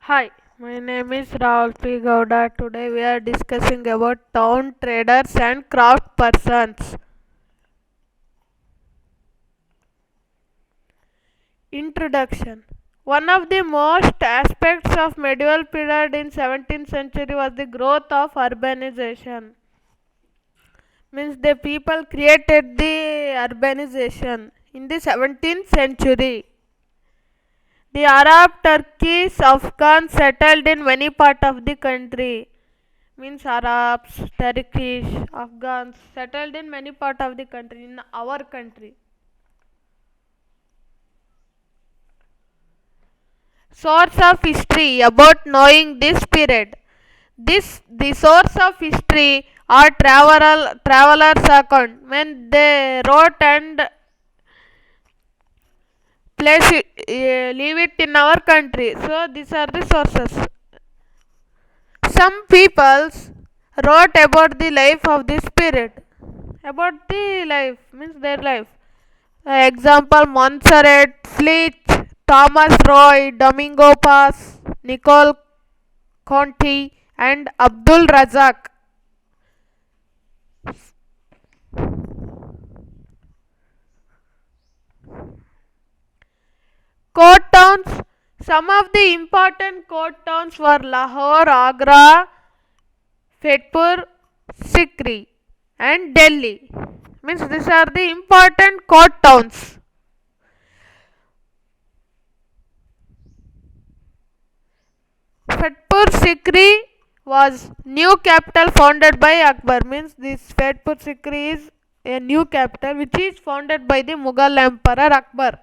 Hi, my name is Rahul P. Gowda. Today we are discussing about town traders and craft persons. Introduction. One of the most aspects of medieval period in 17th century was the growth of urbanization. Means the people created the urbanization in the 17th century. The Arab, Turkish, Afghans settled in many parts of the country. Means Arabs, Turkish, Afghans settled in many parts of the country, in our country. Source of history about knowing this period. The source of history are travelers account when they wrote and leave it in our country. So these are the sources. Some peoples wrote about the life of this period. About the life means their life. Example Montserrat, Fleet, Thomas Roy, Domingo Paz, Nicole Conti, and Abdul Razak. Court towns. Some of the important court towns were Lahore, Agra, Fatehpur, Sikri, and Delhi. Means these are the important court towns. Fatehpur Sikri was new capital founded by Akbar. Means this Fatehpur Sikri is a new capital which is founded by the Mughal Emperor Akbar.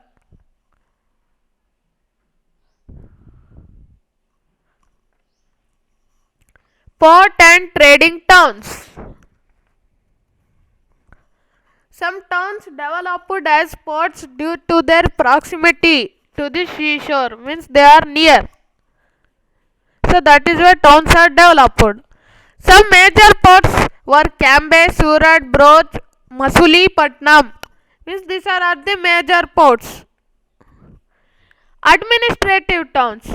Port and trading towns. Some towns developed as ports due to their proximity to the seashore. Means they are near. So that is why towns are developed. Some major ports were Cambay, Surat, Broch, Masulipatam. Means these are the major ports. Administrative towns.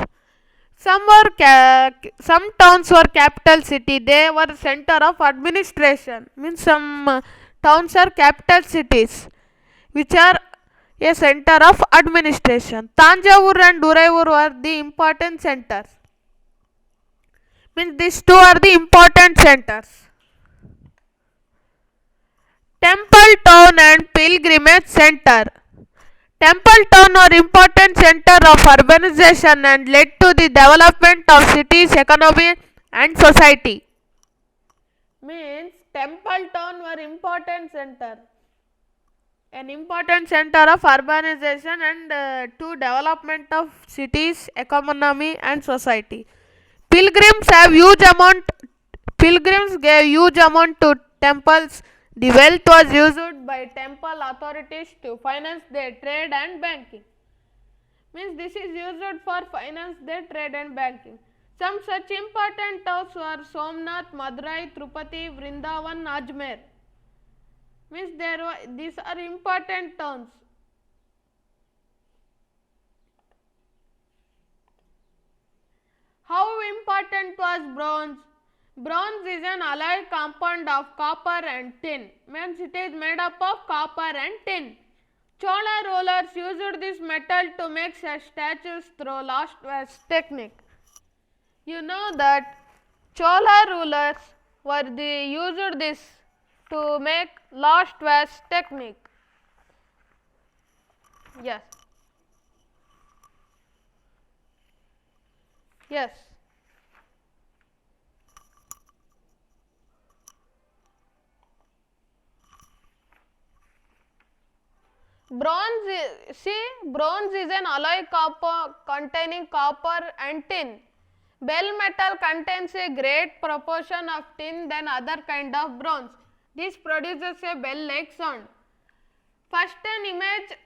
Some towns were capital city. They were center of administration. Means some towns are capital cities, which are a center of administration. Tanjavur and Uraiyur were the important centers. Means these two are the important centers. Temple town and pilgrimage center. Temple town are important center of urbanization and led to the development of cities, economy and society. Means temple town were important center. An important center of urbanization and to development of cities, economy and society. Pilgrims have huge amount. Pilgrims gave huge amount to temples. The wealth was used by temple authorities to finance their trade and banking. Means this is used for finance their trade and banking. Some such important towns were Somnath, Madurai, Tirupati, Vrindavan, Ajmer. Means these are important towns. How important was bronze? Bronze is an alloy compound of copper and tin. Means it is made up of copper and tin. Chola rulers used this metal to make statues through last vase technique. You know that Chola rulers used this to make last vase technique. Yes. Yes. Bronze is an alloy containing copper and tin. Bell metal contains a great proportion of tin than other kind of bronze. This produces a bell-like sound. First an image,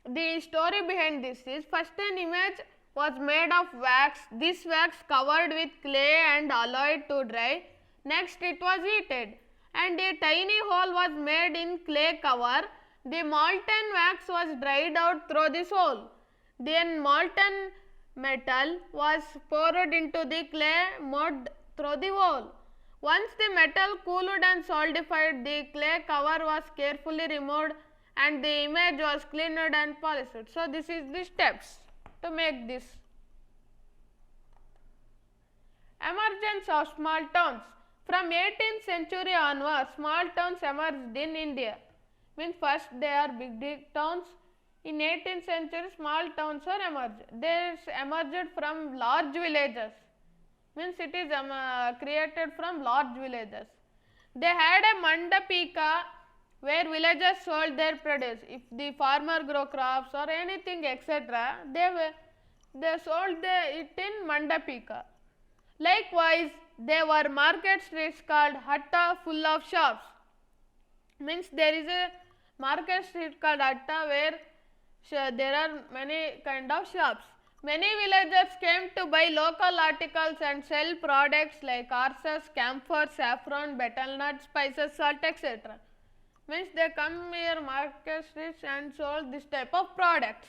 the story behind this is, first an image was made of wax. This wax covered with clay and allowed to dry. Next it was heated and a tiny hole was made in clay cover. The molten wax was dried out through this hole. Then molten metal was poured into the clay mud through the hole. Once the metal cooled and solidified, the clay cover was carefully removed and the image was cleaned and polished. So, this is the steps to make this. Emergence of small towns. From 18th century onwards, small towns emerged in India. Means first they are big towns. In 18th century, small towns are emerged. They emerged from large villages. Means it is created from large villages. They had a mandapika where villagers sold their produce. If the farmer grow crops or anything etc., they sold it in mandapika. Likewise, there were market streets called hatta full of shops. Means there is a market street called hatta where there are many kind of shops. Many villagers came to buy local articles and sell products like horses, camphor, saffron, betel nuts, spices, salt, etc. Means they come here market streets and sold this type of products.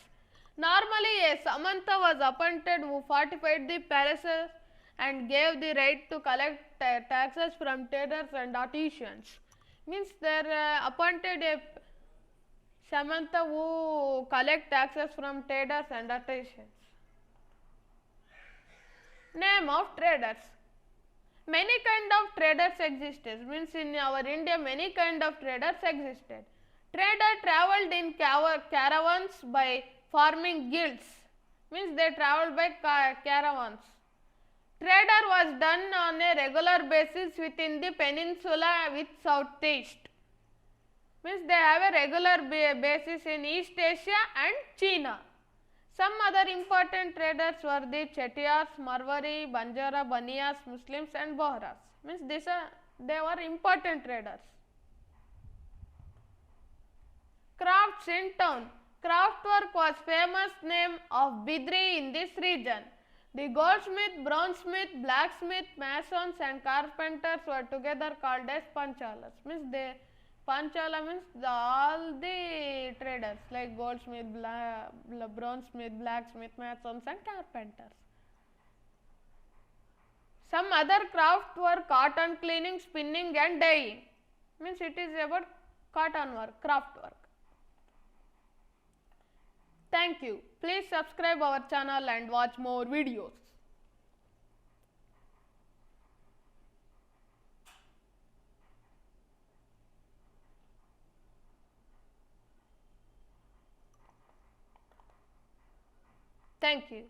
Normally, a Samanta was appointed who fortified the palaces and gave the right to collect taxes from traders and artisans. Means they appointed a Samanta who collect taxes from traders and artisans. Name of traders. Many kind of traders existed. Means in our India many kind of traders existed. Trader travelled in caravans by forming guilds. Means they travelled by caravans. Trader was done on a regular basis within the peninsula with southeast. Means they have a regular basis in East Asia and China. Some other important traders were the Chettiars, Marwari, Banjara, Baniyas, Muslims and Bohras. Means they were important traders. Crafts in town. Craftwork was famous name of Bidri in this region. The goldsmith, bronzesmith, blacksmith, masons and carpenters were together called as panchalas. Means Panchala means all the traders like goldsmith, bronzesmith, blacksmith, masons and carpenters. Some other craft were cotton cleaning, spinning and dyeing. Means it is about cotton work, craft work. Thank you. Please subscribe our channel and watch more videos. Thank you.